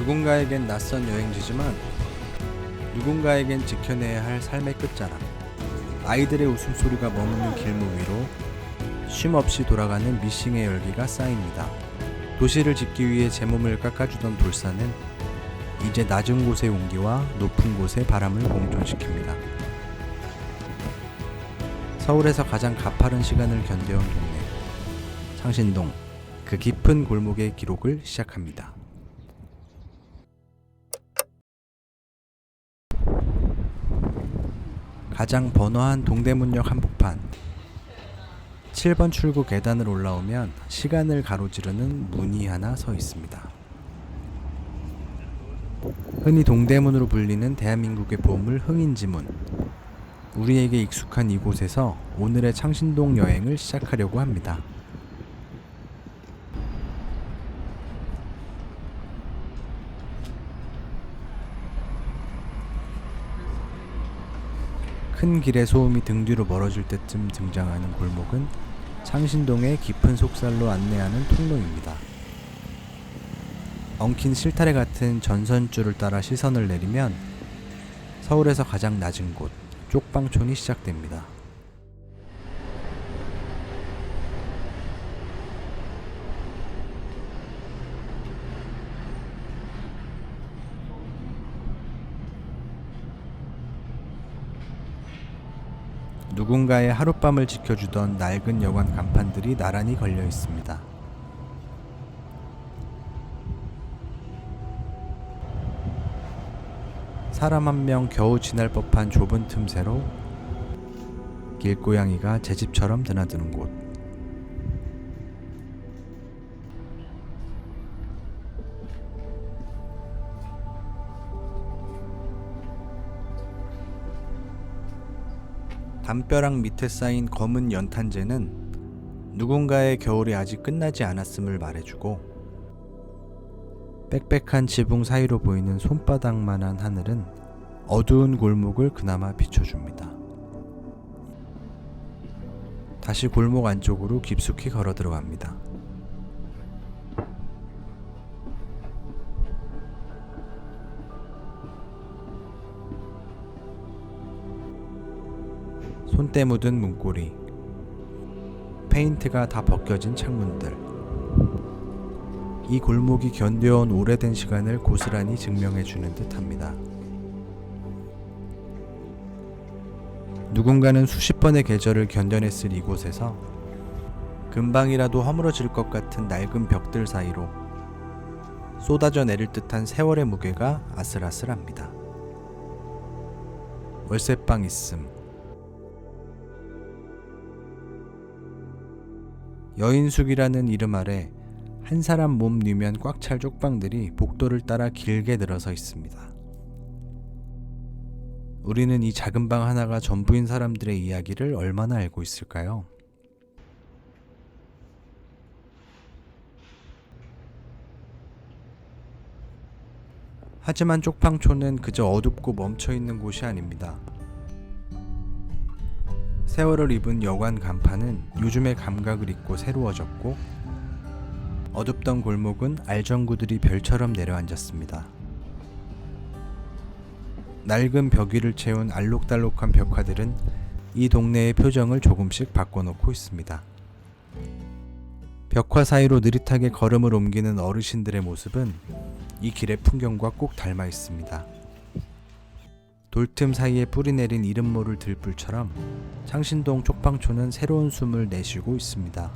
누군가에겐 낯선 여행지지만 누군가에겐 지켜내야 할 삶의 끝자락. 아이들의 웃음소리가 머무는 길목 위로 쉼없이 돌아가는 미싱의 열기가 쌓입니다. 도시를 짓기 위해 제 몸을 깎아주던 돌산은 이제 낮은 곳의 온기와 높은 곳의 바람을 공존시킵니다. 서울에서 가장 가파른 시간을 견뎌온 동네 창신동, 그 깊은 골목의 기록을 시작합니다. 가장 번화한 동대문역 한복판 7번 출구 계단을 올라오면 시간을 가로지르는 문이 하나 서 있습니다. 흔히 동대문으로 불리는 대한민국의 보물 흥인지문. 우리에게 익숙한 이곳에서 오늘의 창신동 여행을 시작하려고 합니다. 큰 길의 소음이 등 뒤로 멀어질 때쯤 등장하는 골목은 창신동의 깊은 속살로 안내하는 통로입니다. 엉킨 실타래 같은 전선줄을 따라 시선을 내리면 서울에서 가장 낮은 곳, 쪽방촌이 시작됩니다. 누군가의 하룻밤을 지켜주던 낡은 여관 간판들이 나란히 걸려 있습니다. 사람 한 명 겨우 지날 법한 좁은 틈새로 길고양이가 제 집처럼 드나드는 곳. 담벼락 밑에 쌓인 검은 연탄재는 누군가의 겨울이 아직 끝나지 않았음을 말해주고, 빽빽한 지붕 사이로 보이는 손바닥만한 하늘은 어두운 골목을 그나마 비춰줍니다. 다시 골목 안쪽으로 깊숙이 걸어 들어갑니다. 손때 묻은 문고리, 페인트가 다 벗겨진 창문들. 이 골목이 견뎌온 오래된 시간을 고스란히 증명해주는 듯합니다. 누군가는 수십 번의 계절을 견뎌냈을 이곳에서 금방이라도 허물어질 것 같은 낡은 벽들 사이로 쏟아져 내릴 듯한 세월의 무게가 아슬아슬합니다. 월세방 있음. 여인숙이라는 이름 아래 한 사람 몸 뉘면 꽉 찰 쪽방들이 복도를 따라 길게 늘어서 있습니다. 우리는 이 작은 방 하나가 전부인 사람들의 이야기를 얼마나 알고 있을까요? 하지만 쪽방촌은 그저 어둡고 멈춰있는 곳이 아닙니다. 세월을 입은 여관 간판은 요즘의 감각을 잊고 새로워졌고, 어둡던 골목은 알전구들이 별처럼 내려앉았습니다. 낡은 벽 위를 채운 알록달록한 벽화들은 이 동네의 표정을 조금씩 바꿔놓고 있습니다. 벽화 사이로 느릿하게 걸음을 옮기는 어르신들의 모습은 이 길의 풍경과 꼭 닮아 있습니다. 돌틈 사이에 뿌리내린 이름 모를 들불처럼 창신동 쪽방촌은 새로운 숨을 내쉬고 있습니다.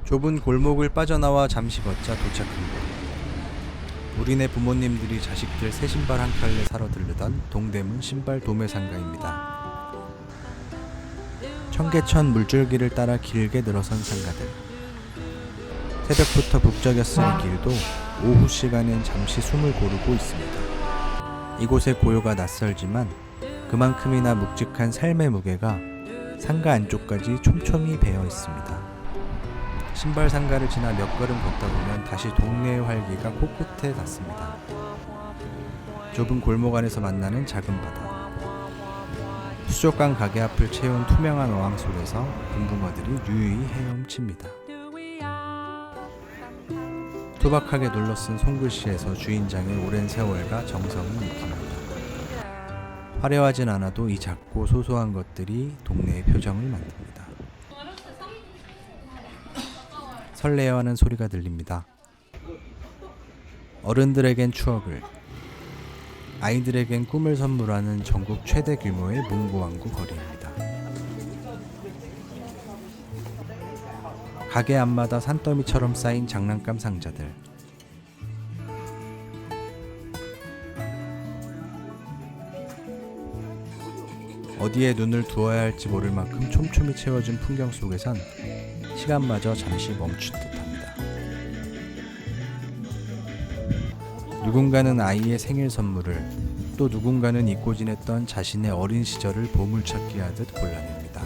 좁은 골목을 빠져나와 잠시 걷자 도착한 곳. 우리네 부모님들이 자식들 새 신발 한 켤레 사러 들르던 동대문 신발 도매상가입니다. 청계천 물줄기를 따라 길게 늘어선 상가들. 새벽부터 북적였으니 길도 오후 시간엔 잠시 숨을 고르고 있습니다. 이곳의 고요가 낯설지만 그만큼이나 묵직한 삶의 무게가 상가 안쪽까지 촘촘히 배어 있습니다. 신발 상가를 지나 몇 걸음 걷다 보면 다시 동네의 활기가 코끝에 닿습니다. 좁은 골목 안에서 만나는 작은 바다. 수족관 가게 앞을 채운 투명한 어항 속에서 금붕어들이 유유히 헤엄칩니다. 투박하게 눌러쓴 손글씨에서 주인장의 오랜 세월과 정성이 느낍니다. 화려하진 않아도 이 작고 소소한 것들이 동네의 표정을 만듭니다. 설레어하는 소리가 들립니다. 어른들에겐 추억을, 아이들에겐 꿈을 선물하는 전국 최대 규모의 문구왕구 거리입니다. 가게 앞마다 산더미처럼 쌓인 장난감 상자들, 어디에 눈을 두어야 할지 모를 만큼 촘촘히 채워진 풍경 속에선 시간마저 잠시 멈춘 듯합니다. 누군가는 아이의 생일 선물을, 또 누군가는 잊고 지냈던 자신의 어린 시절을 보물찾기 하듯 골라냅니다.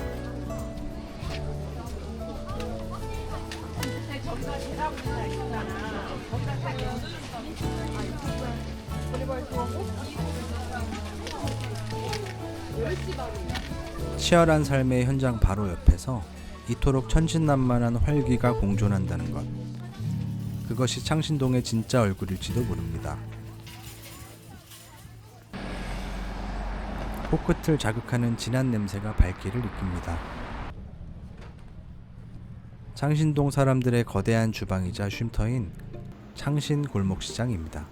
치열한 삶의 현장 바로 옆에서 이토록 천진난만한 활기가 공존한다는 것, 그것이 창신동의 진짜 얼굴일지도 모릅니다. 코끝을 자극하는 진한 냄새가 발길을 이끕니다. 창신동 사람들의 거대한 주방이자 쉼터인 창신 골목시장입니다.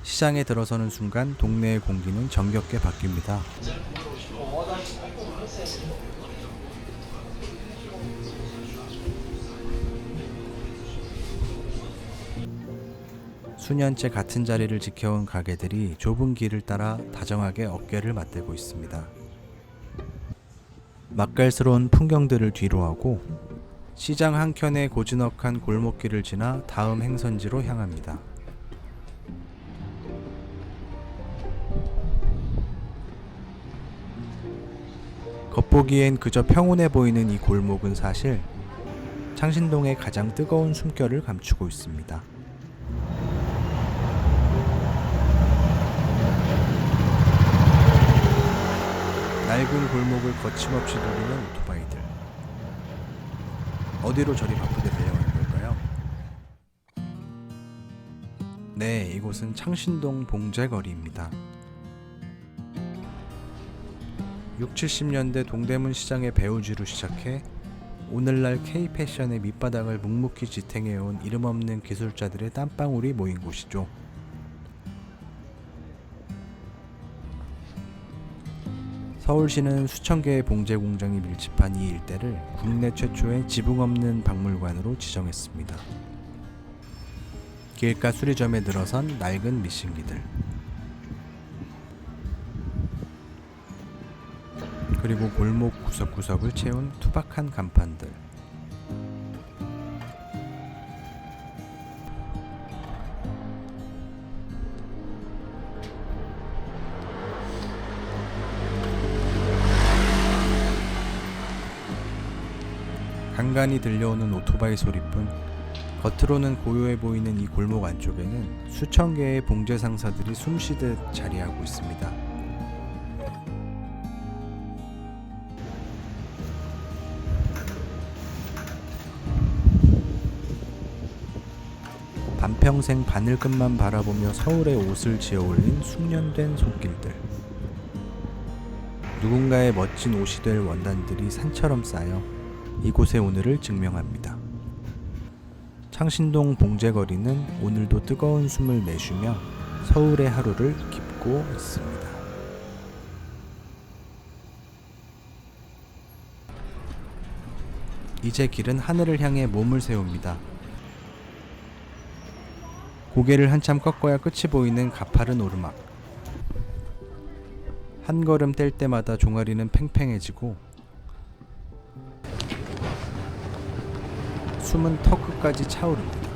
시장에 들어서는 순간 동네의 공기는 정겹게 바뀝니다. 수년째 같은 자리를 지켜온 가게들이 좁은 길을 따라 다정하게 어깨를 맞대고 있습니다. 맛깔스러운 풍경들을 뒤로하고 시장 한켠의 고즈넉한 골목길을 지나 다음 행선지로 향합니다. 겉보기엔 그저 평온해 보이는 이 골목은 사실 창신동의 가장 뜨거운 숨결을 감추고 있습니다. 낡은 골목을 거침없이 누르는 오토바이들. 어디로 저리 바쁘게 달려가는 걸까요? 네, 이곳은 창신동 봉제거리입니다. 60~70년대 동대문 시장의 배우지로 시작해 오늘날 K-패션의 밑바닥을 묵묵히 지탱해온 이름없는 기술자들의 땀방울이 모인 곳이죠. 서울시는 수천 개의 봉제 공장이 밀집한 이 일대를 국내 최초의 지붕 없는 박물관으로 지정했습니다. 길가 수리점에 들어선 낡은 미싱기들, 그리고 골목 구석구석을 채운 투박한 간판들, 간간히 들려오는 오토바이 소리뿐 겉으로는 고요해 보이는 이 골목 안쪽에는 수천 개의 봉제 상사들이 숨쉬듯 자리하고 있습니다. 반평생 바늘끝만 바라보며 서울의 옷을 지어올린 숙련된 손길들, 누군가의 멋진 옷이 될 원단들이 산처럼 쌓여 이곳의 오늘을 증명합니다. 창신동 봉제거리는 오늘도 뜨거운 숨을 내쉬며 서울의 하루를 깊고 있습니다. 이제 길은 하늘을 향해 몸을 세웁니다. 고개를 한참 꺾어야 끝이 보이는 가파른 오르막. 한 걸음 뗄 때마다 종아리는 팽팽해지고 숨은 턱 끝까지 차오릅니다.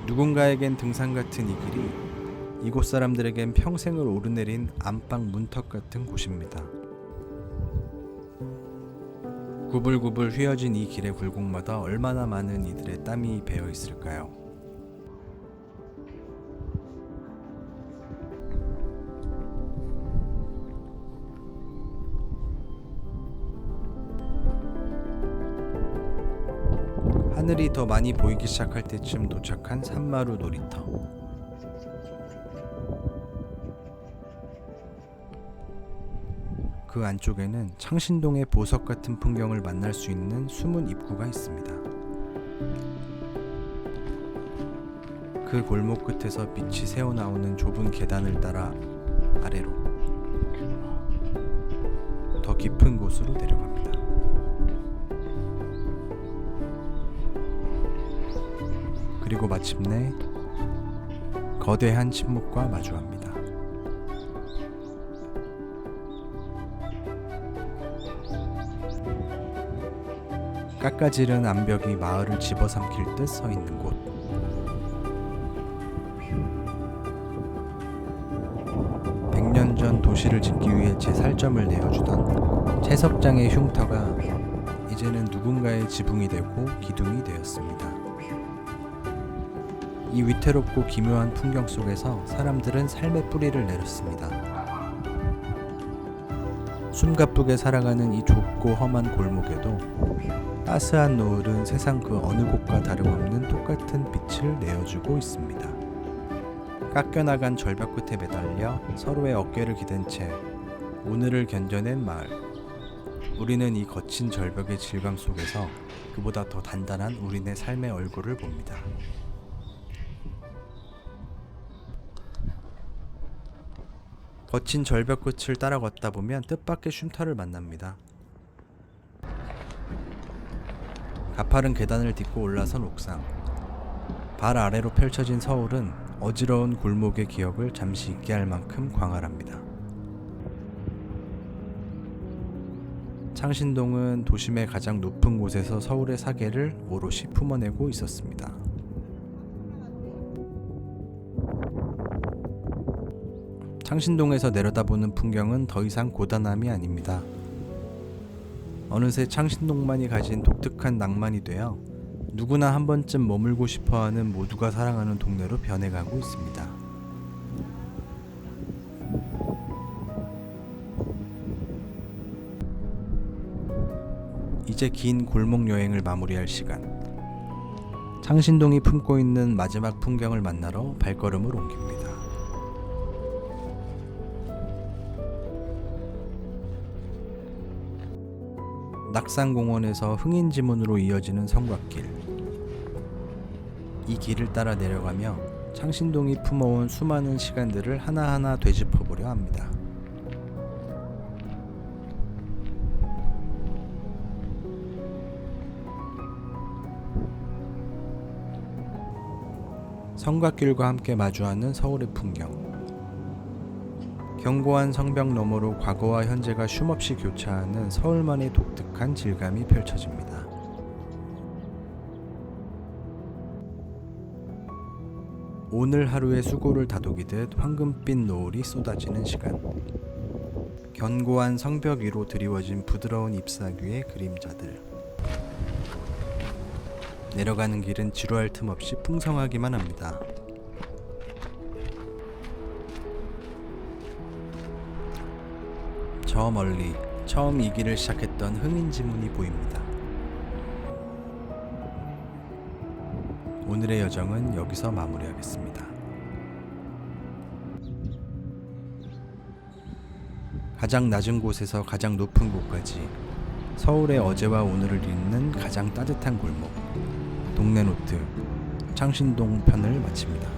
누군가에겐 등산 같은 이 길이 이곳 사람들에겐 평생을 오르내린 안방 문턱 같은 곳입니다. 구불구불 휘어진 이 길의 굴곡마다 얼마나 많은 이들의 땀이 배어 있을까요? 하늘이 더 많이 보이기 시작할 때쯤 도착한 산마루 놀이터. 그 안쪽에는 창신동의 보석 같은 풍경을 만날 수 있는 숨은 입구가 있습니다. 그 골목 끝에서 빛이 새어나오는 좁은 계단을 따라 아래로 더 깊은 곳으로 내려갑니다. 그리고 마침내 거대한 침묵과 마주합니다. 깎아지른 암벽이 마을을 집어삼킬 듯 서 있는 곳. 전 도시를 짓기 위해 제 살점을 내어주던 채석장의 흉터가 이제는 누군가의 지붕이 되고 기둥이 되었습니다. 이 위태롭고 기묘한 풍경 속에서 사람들은 삶의 뿌리를 내렸습니다. 숨가쁘게 살아가는 이 좁고 험한 골목에도 따스한 노을은 세상 그 어느 곳과 다름없는 똑같은 빛을 내어주고 있습니다. 깎여나간 절벽 끝에 매달려 서로의 어깨를 기댄 채 오늘을 견뎌낸 마을. 우리는 이 거친 절벽의 질감 속에서 그보다 더 단단한 우리네 삶의 얼굴을 봅니다. 거친 절벽 끝을 따라 걷다 보면 뜻밖의 쉼터를 만납니다. 가파른 계단을 딛고 올라선 옥상. 발 아래로 펼쳐진 서울은 어지러운 골목의 기억을 잠시 잊게 할 만큼 광활합니다. 창신동은 도심의 가장 높은 곳에서 서울의 사계를 오롯이 품어내고 있었습니다. 창신동에서 내려다보는 풍경은 더 이상 고단함이 아닙니다. 어느새 창신동만이 가진 독특한 낭만이 되어 누구나 한 번쯤 머물고 싶어하는 모두가 사랑하는 동네로 변해가고 있습니다. 이제 긴 골목 여행을 마무리할 시간. 창신동이 품고 있는 마지막 풍경을 만나러 발걸음을 옮깁니다. 낙산공원에서 흥인지문으로 이어지는 성곽길. 이 길을 따라 내려가며 창신동이 품어온 수많은 시간들을 하나하나 되짚어보려 합니다. 성곽길과 함께 마주하는 서울의 풍경. 견고한 성벽 너머로 과거와 현재가 쉼없이 교차하는 서울만의 독특한 질감이 펼쳐집니다. 오늘 하루의 수고를 다독이듯 황금빛 노을이 쏟아지는 시간. 견고한 성벽 위로 드리워진 부드러운 잎사귀 위의 그림자들. 내려가는 길은 지루할 틈 없이 풍성하기만 합니다. 저 멀리 처음 이 길을 시작했던 흥인지문이 보입니다. 오늘의 여정은 여기서 마무리하겠습니다. 가장 낮은 곳에서 가장 높은 곳까지 서울의 어제와 오늘을 잇는 가장 따뜻한 골목, 동네노트 창신동 편을 마칩니다.